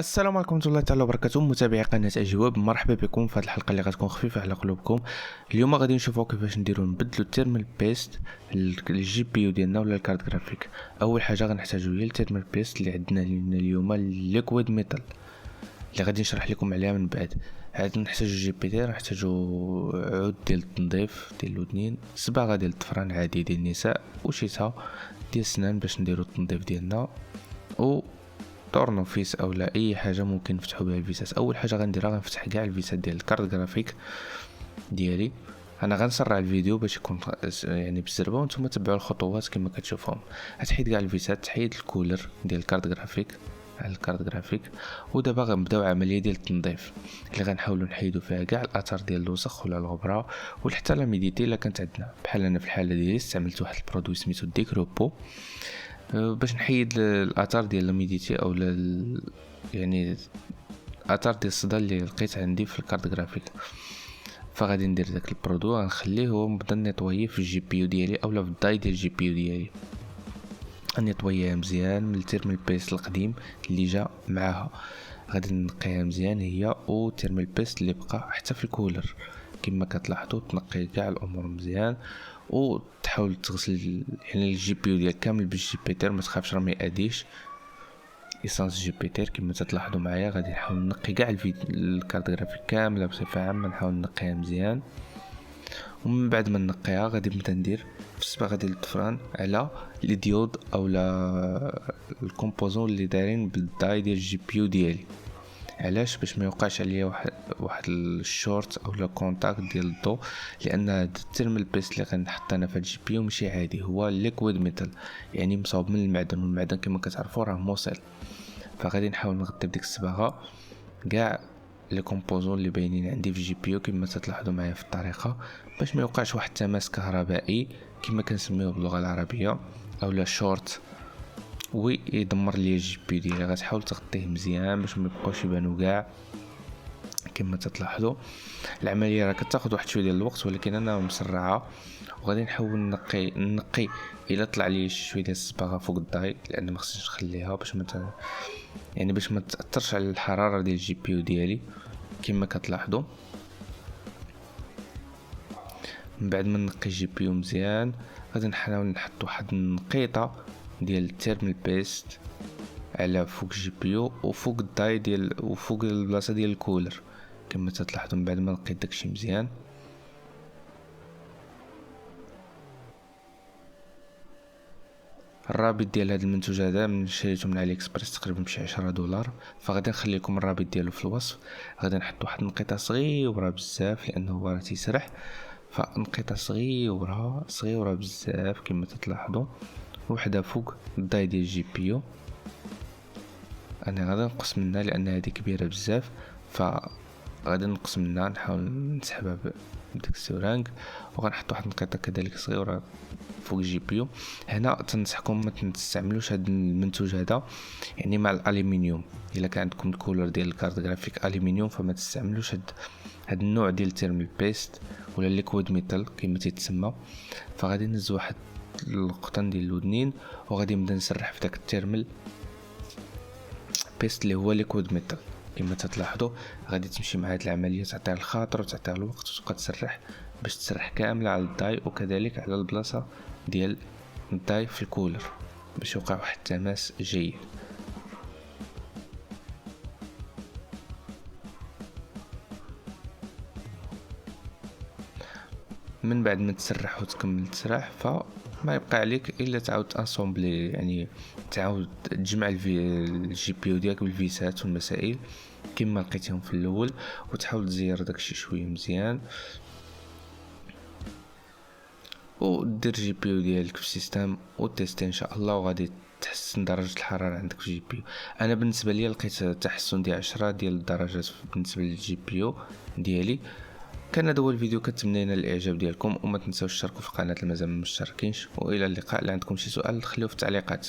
السلام عليكم ورحمة الله تعالى وبركاته. متابعي قناة أجواب، مرحبا بكم في هذه الحلقة اللي غتكون خفيفة على قلوبكم. اليوم غادي نشوفوا كيفاش نديروا نبدلوا التيرمال بيست للجي بي يو ديالنا ولا الكارت جرافيك. اول حاجه غنحتاجوا هي التيرمال بيست اللي عندنا لنا اليوم الليكويد ميتال اللي غادي نشرح لكم عليها من بعد. عاد نحتاجوا جي بي تي، نحتاجوا عود ديال التنظيف ديال الودنين، صباغه ديال الطفران عادي ديال النساء، وشيته ديال السنان باش نديروا التنظيف ديالنا، و طورنوفيس او لا اي حاجه ممكن نفتحوا بها الفيسات. اول حاجه غنديرها غنفتح كاع الفيسات ديال الكارت جرافيك ديالي. انا غنسرع الفيديو باش يكون يعني بالزربه وانتم تبعوا الخطوات كما كتشوفهم. غتحيد كاع الفيسات، تحيد الكولر ديال الكارت جرافيك على الكارت جرافيك، ودابا غنبداو عمليه ديال التنظيف اللي غنحاولوا نحيدوا فيها كاع الاثار ديال الوسخ ولا الغبره وحتى لا ميديتي الا كانت عندنا. بحال انا في الحاله ديالي استعملت واحد البرودوي سميتو ديكروبو باش نحيد الاثار ديال الميديتي او يعني اثار ديال الصدى اللي لقيت عندي في الكارت جرافيك. فغادي ندير داك البرودو غنخليه هو نبدا نيطوييه في الجي بي يو ديالي اولا في الداي ديال الجي بي يو ديالي، نيطوييها مزيان من التيرمال بيست القديم اللي جا معاها. غادي نقيها مزيان هي وتيرمال بيست اللي بقى حتى في الكولر. كما كتلاحظوا تنقي كاع الامور مزيان وتحاول تغسل يعني الجي بي يو ديالك كامل بالجيبيتر. ما تخافش راه ما ياديش ايسانس جيبيتر. كما تلاحظوا معايا غادي نحاول نقي كاع الكارت جرافيك كامله بصفه عامه، نحاول نقيها مزيان. ومن بعد ما نقيها غادي نبدا ندير في الصباغه ديال الطفران على لي ديود او لا الكومبوزون اللي دايرين بالداي ديال الجي بي يو ديالي. علاش؟ باش ما يوقعش عليا واحد الشورت او لا كونتاكت ديال الضوء، لان هاد التيرمال بيست اللي غنحط انا في الجي بي يو ماشي عادي، هو ليكويد ميتال يعني مصاوب من المعدن، والمعدن كما كتعرفوا راه موصل. فغادي نحاول نغطي بديك الصباغه كاع لي كومبوزون اللي باينين عندي في الجي بي يو كما تلاحظوا معايا في الطريقه، باش ما يوقعش واحد التماس كهربائي كما كنسميوه باللغه العربيه او لا شورت ويدمر لي الجي بي ديالي. غتحاول تغطيه مزيان باش ما يبقاوش يبانو كاع. كما تلاحظوا العمليه راه كتاخذ واحد شويه ديال الوقت، ولكن انا مسرعه. وغادي نحاول نقي الا طلع لي شويه ديال الصباغه فوق الداي، لان ما خصنيش نخليها باش يعني باش ما تاثرش على الحراره ديال الجي بي يو ديالي. كما كتلاحظوا من بعد ما نقي الجي بي يو مزيان غادي نحاول نحط واحد النقيطه ديال التيرمال بيست على فوق الجي بي يو وفوق الداي ديال وفوق البلاصه ديال الكولر. كما تلاحظوا من بعد ما نقيت داكشي مزيان الرابط ديال هذا المنتوج هذا من شريته من علي اكسبريس تقريبا بشي $10، فغادي نخلي لكم الرابط ديالو في الوصف. غادي نحط واحد النقيطه صغيره بزاف لانه هو راه تيسرح، فنقيطه صغيره بزاف كما تلاحظوا، وحده فوق الداي ديال الجي بي يو. انا غادي نقص منها لان هذه كبيره بزاف، فغادي نقص منها نحاول نسحبها بداك السورانغ. وغنحط واحد النقيطه كذلك صغيره فوق الجي بي يو. هنا تنصحكم ما تستعملوش هذا المنتوج هذا يعني مع الالومنيوم. الا كان عندكم الكولر ديال الكارت جرافيك الومنيوم فما تستعملوش هذا النوع ديال التيرمال بيست ولا ليكويد ميتال كما تيتسمى. فغادي نهز واحد القطن ديال الودنين وغادي نبدا نسرح في داك التيرمال بيست اللي هو ليكويد ميتال. كما تلاحظوا غادي تمشي مع هذه العمليه، تعطيها الخاطر وتعطيها الوقت وتبقى تسرح باش تسرح كامله على الداي وكذلك على البلاصه ديال الداي في الكولر باش يوقع واحد التماس جيد. من بعد ما تسرح وتكمل تسرح فما يبقى عليك الا تعاود انسومبلي، يعني تعاود تجمع الجي بي يو ديالك بالفيسات والمسائل كما لقيتهم في الاول، وتحاول تزير داكشي شويه مزيان ودير جي بي يو ديالك في السيستم وتيستي ان شاء الله، وغادي تحسن درجه الحراره عندك في الجي بي يو. انا بالنسبه لي لقيت تحسن ديال 10 ديال الدرجات بالنسبه للجي بي يو ديالي. كان هذا هو الفيديو، كنتمنى ينال الاعجاب ديالكم وما تنساوش تشتركوا في القناه اللي مازال ما مشتركينش. والى اللقاء. اللي عندكم شي سؤال خليوه في التعليقات.